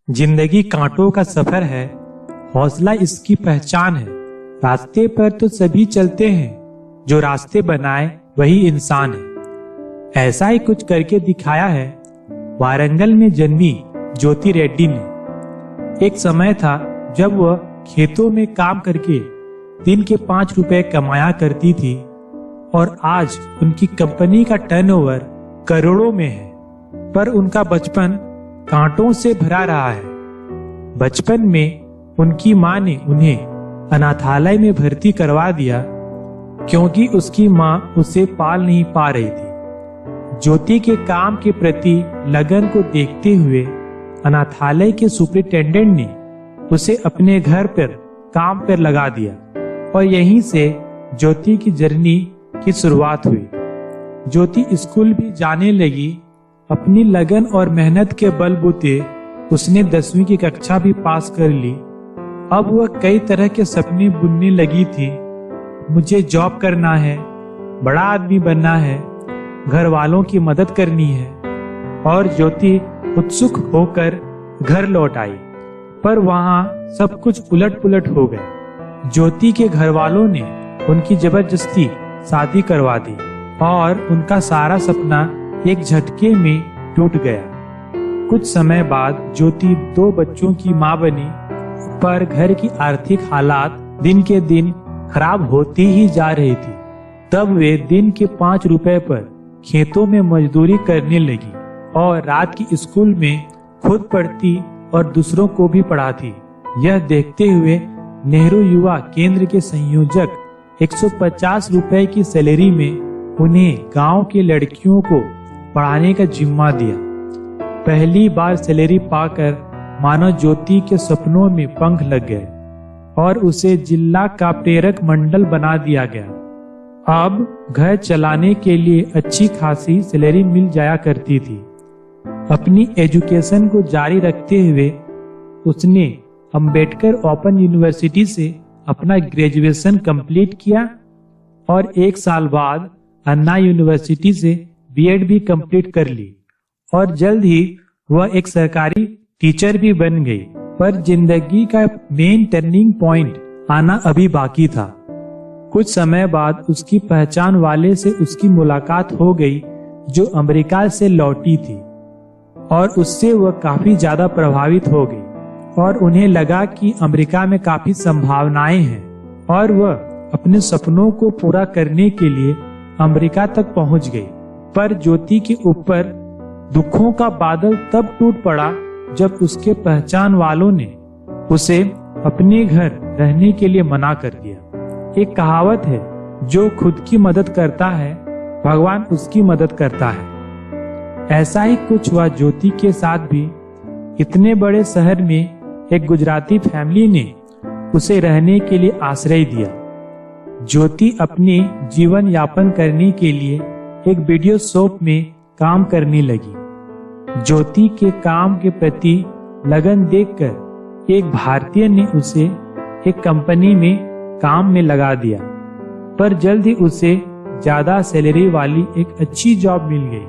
जिंदगी कांटों का सफर है, हौसला इसकी पहचान है। रास्ते पर तो सभी चलते हैं, जो रास्ते बनाए वही इंसान है। ऐसा ही कुछ करके दिखाया है वारंगल में जन्मी ज्योति रेड्डी ने। एक समय था जब वह खेतों में काम करके दिन के 5 रुपए कमाया करती थी और आज उनकी कंपनी का टर्नओवर करोड़ों में है। पर उनका बचपन कांटों से भरा रहा है। बचपन में उनकी मां ने उन्हें अनाथालय में भर्ती करवा दिया क्योंकि उसकी मां उसे पाल नहीं पा रही थी। ज्योति के काम के प्रति लगन को देखते हुए अनाथालय के सुपरिटेंडेंट ने उसे अपने घर पर काम पर लगा दिया और यहीं से ज्योति की जर्नी की शुरुआत हुई। ज्योति स्कूल भी जाने लगी। अपनी लगन और मेहनत के बलबूते उसने 10वीं की कक्षा भी पास कर ली। अब वह कई तरह के सपने बुनने लगी थी। मुझे जॉब करना है, बड़ा आदमी बनना है, घर वालों की मदद करनी है। और ज्योति उत्सुक होकर घर लौट आई, पर वहां सब कुछ उलट पुलट हो गए। ज्योति के घर वालों ने उनकी जबरदस्ती शादी करवा दी और उनका सारा सपना एक झटके में टूट गया। कुछ समय बाद ज्योति 2 बच्चों की मां बनी, पर घर की आर्थिक हालात दिन के दिन खराब होती ही जा रही थी। तब वे दिन के 5 रुपए पर खेतों में मजदूरी करने लगी और रात की स्कूल में खुद पढ़ती और दूसरों को भी पढ़ाती। यह देखते हुए नेहरू युवा केंद्र के संयोजक 150 रुपए की सैलरी में उन्हें गांव के लड़कियों को पढ़ाने का जिम्मा दिया। पहली बार सैलरी पाकर मानो ज्योति के सपनों में पंख लग गए और उसे जिला का प्रेरक मंडल बना दिया गया। अब घर चलाने के लिए अच्छी खासी सैलरी मिल जाया करती थी। अपनी एजुकेशन को जारी रखते हुए उसने अंबेडकर ओपन यूनिवर्सिटी से अपना ग्रेजुएशन कंप्लीट किया और 1 साल बाद अन्ना यूनिवर्सिटी से बीएड भी कंप्लीट कर ली और जल्द ही वह एक सरकारी टीचर भी बन गई। पर जिंदगी का मेन टर्निंग पॉइंट आना अभी बाकी था। कुछ समय बाद उसकी पहचान वाले से उसकी मुलाकात हो गई जो अमेरिका से लौटी थी और उससे वह काफी ज्यादा प्रभावित हो गई और उन्हें लगा कि अमेरिका में काफी संभावनाएं हैं और वह अपने सपनों को पूरा करने के लिए अमेरिका तक पहुंच गई। पर ज्योति के ऊपर दुखों का बादल तब टूट पड़ा जब उसके पहचान वालों ने उसे अपने घर रहने के लिए मना कर दिया। एक कहावत है, जो खुद की मदद करता है भगवान उसकी मदद करता है। ऐसा ही कुछ हुआ ज्योति के साथ भी। इतने बड़े शहर में एक गुजराती फैमिली ने उसे रहने के लिए आश्रय दिया। ज्योति अपनी जीवन यापन करने के लिए एक वीडियो शॉप में काम करने लगी। ज्योति के काम के प्रति लगन देखकर एक भारतीय ने उसे एक कंपनी में काम में लगा दिया, पर जल्द ही उसे ज्यादा सैलरी वाली एक अच्छी जॉब मिल गई।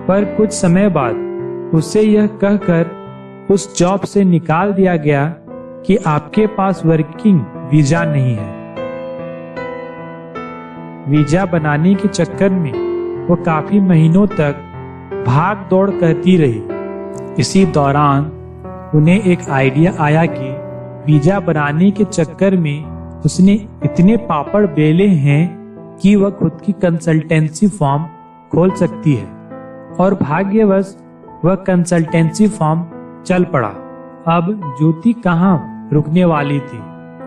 पर कुछ समय बाद उसे यह कहकर उस जॉब से निकाल दिया गया कि आपके पास वर्किंग वीजा नहीं है। वीजा बनाने के चक्कर में वो काफी महीनों तक भाग दौड़ करती रही। इसी दौरान उन्हें एक आइडिया आया कि वीजा बनाने के चक्कर में उसने इतने पापड़ बेले हैं कि वह खुद की कंसल्टेंसी फर्म खोल सकती है और भाग्यवश वह कंसल्टेंसी फर्म चल पड़ा। अब ज्योति कहाँ रुकने वाली थी।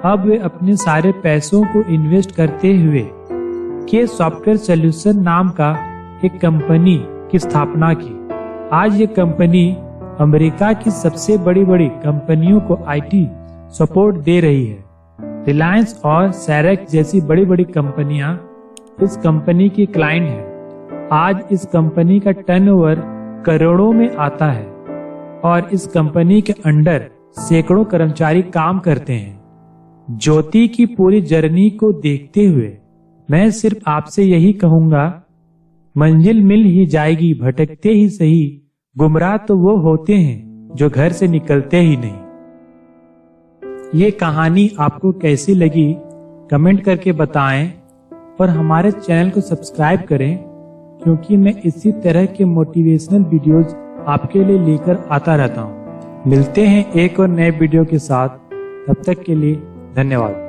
अब वे अपने सारे पैसों को इन्वेस्ट करते हुए के सॉफ्टवेयर सॉल्यूशन नाम का एक कंपनी की स्थापना की। आज ये कंपनी अमेरिका की सबसे बड़ी कंपनियों को आईटी सपोर्ट दे रही है। रिलायंस और सैरेक्स जैसी बड़ी कंपनियां इस कंपनी की क्लाइंट हैं। आज इस कंपनी का टर्नओवर करोड़ों में आता है और इस कंपनी के अंडर सैकड़ों कर्मचारी काम करते हैं। ज्योति की पूरी जर्नी को देखते हुए मैं सिर्फ आपसे यही कहूंगा, मंजिल मिल ही जाएगी भटकते ही सही। गुमराह तो वो होते हैं जो घर से निकलते ही नहीं। ये कहानी आपको कैसी लगी कमेंट करके बताएं और हमारे चैनल को सब्सक्राइब करें, क्योंकि मैं इसी तरह के मोटिवेशनल वीडियोज आपके लिए लेकर आता रहता हूँ। मिलते हैं एक और नए वीडियो के साथ, तब तक के लिए धन्यवाद।